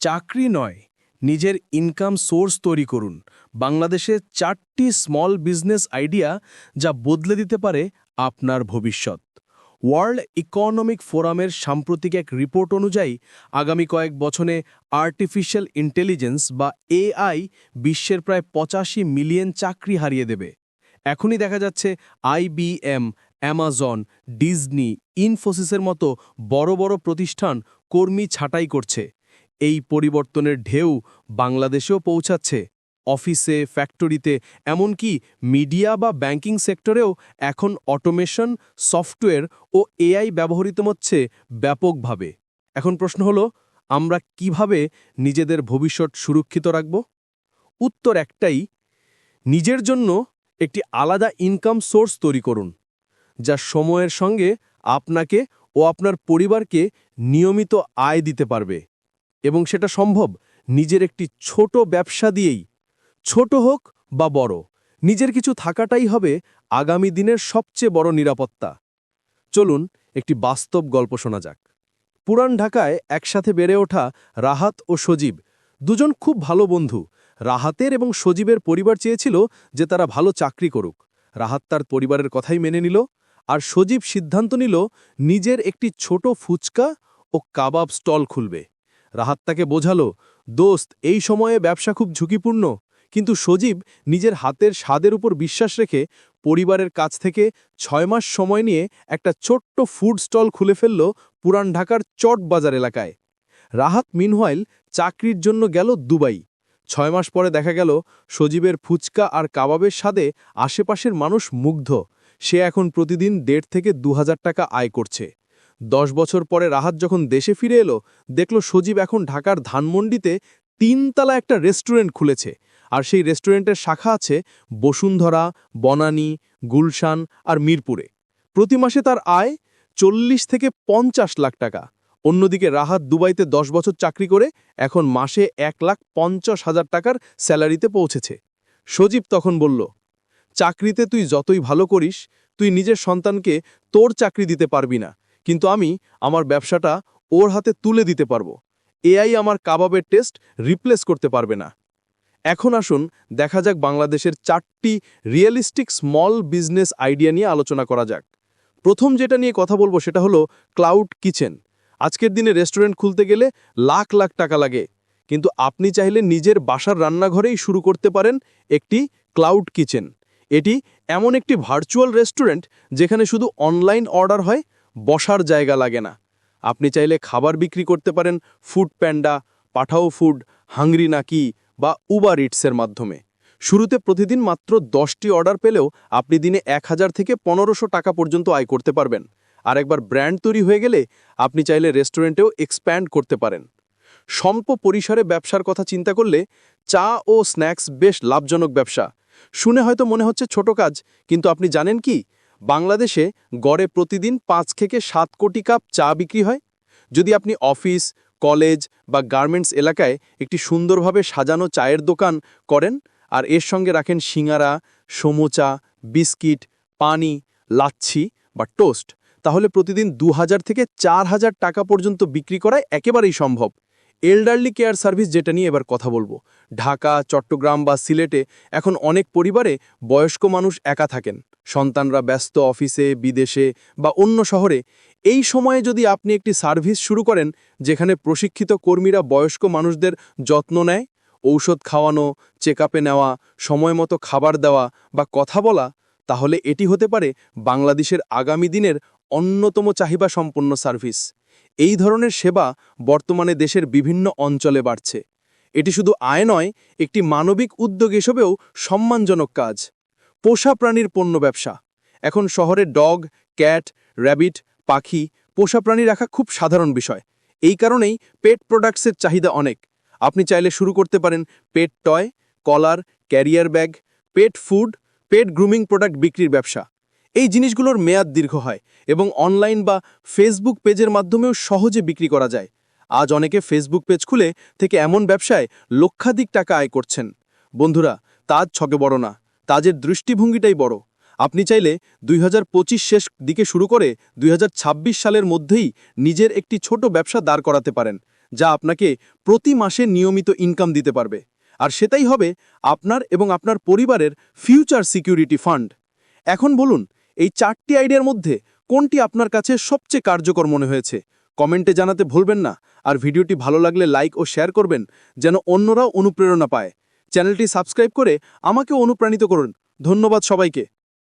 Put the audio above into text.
চাকরি নয়, নিজের ইনকাম সোর্স তৈরি করুন। বাংলাদেশে 4টি স্মল বিজনেস আইডিয়া যা বদলে দিতে পারে আপনার ভবিষ্যৎ। ওয়ার্ল্ড ইকোনমিক ফোরামের সাম্প্রতিক এক রিপোর্ট অনুযায়ী আগামী কয়েক বছরে আর্টিফিশিয়াল ইন্টেলিজেন্স বা এআই বিশ্বের প্রায় 85 মিলিয়ন চাকরি হারিয়ে দেবে। এখনই দেখা যাচ্ছে আইবিএম, অ্যামাজন, ডিজনি, ইনফোসিসের মতো বড় বড় প্রতিষ্ঠান কর্মী ছাঁটাই করছে। এই পরিবর্তনের ঢেউ বাংলাদেশেও পৌঁছাচ্ছে। অফিসে, ফ্যাক্টরিতে, এমনকি মিডিয়া বা ব্যাংকিং সেক্টরেও এখন অটোমেশন, সফটওয়্যার ও এআই ব্যবহৃত হচ্ছে ব্যাপকভাবে। এখন প্রশ্ন হলো, আমরা কিভাবে নিজেদের ভবিষ্যৎ সুরক্ষিত রাখব? উত্তর একটাই, নিজের জন্য একটি আলাদা ইনকাম সোর্স তৈরি করুন, যা সময়ের সঙ্গে আপনাকে ও আপনার পরিবারকে নিয়মিত আয় দিতে পারবে। এবং সেটা সম্ভব নিজের একটি ছোট ব্যবসা দিয়েই। ছোট হোক বা বড়, নিজের কিছু থাকাটাই হবে আগামী দিনের সবচেয়ে বড় নিরাপত্তা। চলুন একটি বাস্তব গল্প শোনা যাক। পুরান ঢাকায় একসাথে বেড়ে ওঠা রাহাত ও সজীব, দুজন খুব ভালো বন্ধু। রাহাতের এবং সজীবের পরিবার চেয়েছিল যে তারা ভালো চাকরি করুক। রাহাত তার পরিবারের কথাই মেনে নিল, আর সজীব সিদ্ধান্ত নিল নিজের একটি ছোট ফুচকা ও কাবাব স্টল খুলবে। রাহাত তাকে বোঝালো, দোস্ত, এই সময়ে ব্যবসা খুব ঝুঁকিপূর্ণ। কিন্তু সজীব নিজের হাতের স্বাদের উপর বিশ্বাস রেখে পরিবারের কাছ থেকে 6 মাস সময় নিয়ে একটা ছোট্ট ফুড স্টল খুলে ফেলল পুরান ঢাকার চট বাজার এলাকায়। রাহাত মিনওয়াইল চাকরির জন্য গেল দুবাই। 6 মাস পরে দেখা গেল সজীবের ফুচকা আর কাবাবের স্বাদে আশেপাশের মানুষ মুগ্ধ। সে এখন প্রতিদিন 1.5 থেকে 2,000 টাকা আয় করছে। 10 বছর পরে রাহাত যখন দেশে ফিরে এলো, দেখল সজীব এখন ঢাকার ধানমন্ডিতে 3 তলা একটা রেস্টুরেন্ট খুলেছে। আর সেই রেস্টুরেন্টের শাখা আছে বসুন্ধরা, বনানী, গুলশান আর মিরপুরে। প্রতি মাসে তার আয় 40 থেকে 50 লাখ টাকা। অন্যদিকে রাহাত দুবাইতে 10 বছর চাকরি করে এখন মাসে 1,50,000 টাকার স্যালারিতে পৌঁছেছে। সজীব তখন বলল, চাকরিতে তুই যতই ভালো করিস, তুই নিজের সন্তানকে তোর চাকরি দিতে পারবি না, কিন্তু আমি আমার ব্যবসাটা ওর হাতে তুলে দিতে পারবো। এআই আমার কাবাবের টেস্ট রিপ্লেস করতে পারবে না। এখন আসুন দেখা যাক বাংলাদেশের 4টি রিয়েলিস্টিক স্মল বিজনেস আইডিয়া নিয়ে আলোচনা করা যাক। প্রথম যেটা নিয়ে কথা বলবো সেটা হলো ক্লাউড কিচেন। আজকের দিনে রেস্টুরেন্ট খুলতে গেলে লাখ লাখ টাকা লাগে, কিন্তু আপনি চাইলে নিজের বাসার রান্নাঘরেই শুরু করতে পারেন একটি ক্লাউড কিচেন। এটি এমন একটি ভার্চুয়াল রেস্টুরেন্ট যেখানে শুধু অনলাইন অর্ডার হয়, বসার জায়গা লাগে না। আপনি চাইলে খাবার বিক্রি করতে পারেন ফুড প্যান্ডা, পাঠাও ফুড, হাংরি নাকি বা উবার ইটসের মাধ্যমে। শুরুতে প্রতিদিন মাত্র 10টি অর্ডার পেলেও আপনি দিনে 1,000 থেকে 1,500 টাকা পর্যন্ত আয় করতে পারবেন। আর একবার ব্র্যান্ড তৈরি হয়ে গেলে আপনি চাইলে রেস্টুরেন্টেও এক্সপ্যান্ড করতে পারেন। স্বল্প পরিসরে ব্যবসার কথা চিন্তা করলে চা ও স্ন্যাক্স বেশ লাভজনক ব্যবসা। শুনে হয়তো মনে হচ্ছে ছোট কাজ, কিন্তু আপনি জানেন কি, বাংলাদেশে গড়ে প্রতিদিন 5 থেকে 7 কোটি কাপ চা বিক্রি হয়। যদি আপনি অফিস, কলেজ বা গার্মেন্টস এলাকায় একটি সুন্দরভাবে সাজানো চায়ের দোকান করেন আর এর সঙ্গে রাখেন সিঙ্গারা, সমোচা, বিস্কিট, পানি, লাচ্ছি বা টোস্ট, তাহলে প্রতিদিন 2,000 থেকে 4,000 টাকা পর্যন্ত বিক্রি করায় একেবারেই সম্ভব। এল্ডারলি কেয়ার সার্ভিস যেটা নিয়ে এবার কথা বলবো। ঢাকা, চট্টগ্রাম বা সিলেটে এখন অনেক পরিবারে বয়স্ক মানুষ একা থাকেন, সন্তানরা ব্যস্ত অফিসে, বিদেশে বা অন্য শহরে। এই সময়ে যদি আপনি একটি সার্ভিস শুরু করেন যেখানে প্রশিক্ষিত কর্মীরা বয়স্ক মানুষদের যত্ন নেয়, ঔষধ খাওয়ানো, চেকআপে নেওয়া, সময় মতো খাবার দেওয়া বা কথা বলা, তাহলে এটি হতে পারে বাংলাদেশের আগামী দিনের অন্যতম চাহিদা সম্পন্ন সার্ভিস। এই ধরনের সেবা বর্তমানে দেশের বিভিন্ন অঞ্চলে বাড়ছে। এটি শুধু আয় নয়, একটি মানবিক উদ্যোগ হিসেবেও সম্মানজনক কাজ। পোষা প্রাণীর পণ্য ব্যবসা। এখন শহরে ডগ, ক্যাট, র্যাবিট, পাখি, পোষা প্রাণী রাখা খুব সাধারণ বিষয়। এই কারণেই পেট প্রোডাক্টসের চাহিদা অনেক। আপনি চাইলে শুরু করতে পারেন পেট টয়, কলার, ক্যারিয়ার ব্যাগ, পেট ফুড, পেট গ্রুমিং প্রোডাক্ট বিক্রির ব্যবসা। এই জিনিসগুলোর মেয়াদ দীর্ঘ হয় এবং অনলাইন বা ফেসবুক পেজের মাধ্যমেও সহজে বিক্রি করা যায়। আজ অনেকে ফেসবুক পেজ খুলে থেকে এমন ব্যবসায় লক্ষাধিক টাকা আয় করছেন। বন্ধুরা, তাজ ছকে বড় না, তাজের দৃষ্টিভঙ্গিটাই বড়। আপনি চাইলে 2025 শেষ দিকে শুরু করে 2026 সালের মধ্যেই নিজের একটি ছোট ব্যবসা দাঁড় করাতে পারেন, যা আপনাকে প্রতি মাসে নিয়মিত ইনকাম দিতে পারবে আর সেটাই হবে আপনার এবং আপনার পরিবারের ফিউচার সিকিউরিটি ফান্ড। এখন বলুন, এই 4টি আইডিয়ার মধ্যে কোনটি আপনার কাছে সবচেয়ে কার্যকর মনে হয়েছে? কমেন্টে জানাতে ভুলবেন না, আর ভিডিওটি ভালো লাগলে লাইক ও শেয়ার করবেন যেন অন্যরাও অনুপ্রেরণা পায়। চ্যানেলটি সাবস্ক্রাইব করে আমাকে অনুপ্রাণিত করুন। ধন্যবাদ সবাইকে।